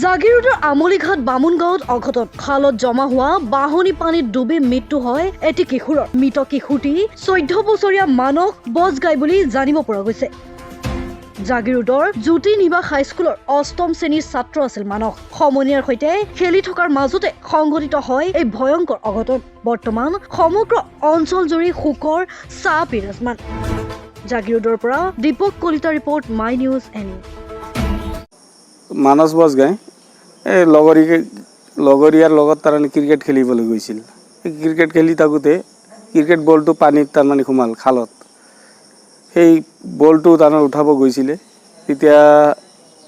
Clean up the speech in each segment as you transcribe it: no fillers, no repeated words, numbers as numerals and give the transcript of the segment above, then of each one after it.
জাগিৰোডৰ আমলিঘাট বামুণগাঁৱত অঘটন খালত জমা হোৱা বাহনী পানীত ডুবি মৃত্যু হয় এটি কিশোৰৰ মৃত কিশোৰটি 14 বছৰীয়া মানস বজগাই বুলি জানিব পৰা গৈছে। জাগিৰোডৰ জ্যোতি নিবাস হাইস্কুলৰ 8ম শ্ৰেণীৰ ছাত্ৰ আছিল মানস। সমনীয়াৰ সৈতে খেলি থকাৰ মাজতে সংঘটিত হয় এই ভয়ংকৰ অঘটন। বৰ্তমান সমগ্ৰ অঞ্চলজুৰি শোকৰ ছাঁ বিৰাজমান। জাগিৰোডৰ পৰা Dipak Kalita report my news any. মানস বজগাই এই লগৰীয়াৰ লগত তাৰমানে ক্ৰিকেট খেলিবলৈ গৈছিল। ক্ৰিকেট খেলি থাকোঁতে ক্ৰিকেট বলটো পানীত তাৰমানে সোমাল খালত। সেই বলটো তাৰমানে উঠাব গৈছিলে, তেতিয়া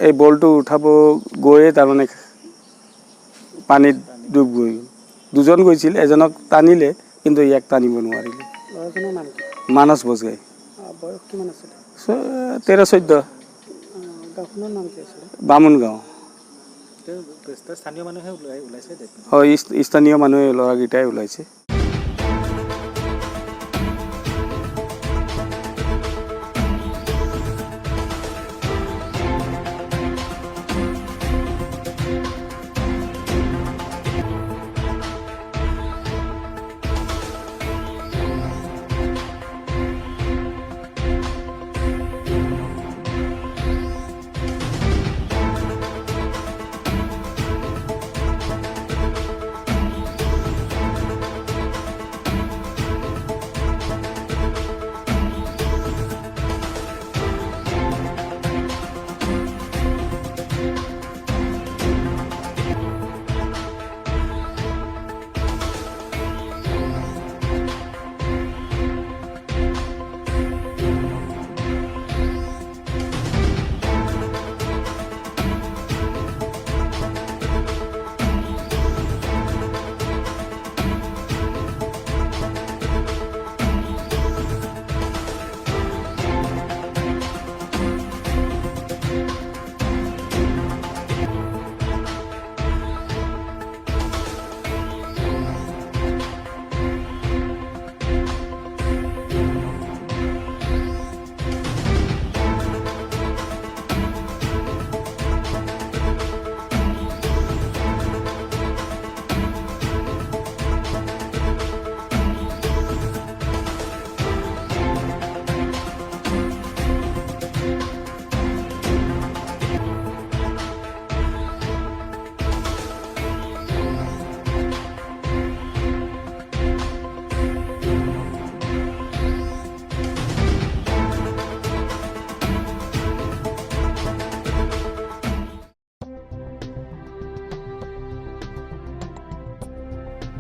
এই বলটো উঠাব গৈয়ে তাৰমানে পানীত ডুব গৈ দুজন গৈছিল, এজনক টানিলে কিন্তু ইয়াক টানিব নোৱাৰিলে। মানস বজগাই 13-14 বামুণগাঁও। হয়, স্থানীয় মানুহে ল'ৰাকেইটাই ওলাইছে।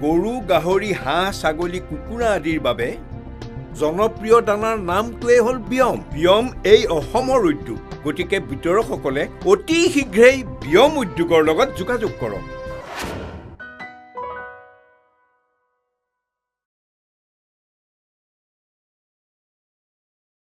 গৰু, গাহৰি, হাঁহ, ছাগলী, কুকুৰা আদিৰ বাবে জনপ্ৰিয় দানাৰ নামটোৱেই হ'ল বিয়ম। বিয়ম এই অসমৰ উদ্যোগ, গতিকে বিতৰকসকলে অতি শীঘ্ৰেই বিয়ম উদ্যোগৰ লগত যোগাযোগ কৰক।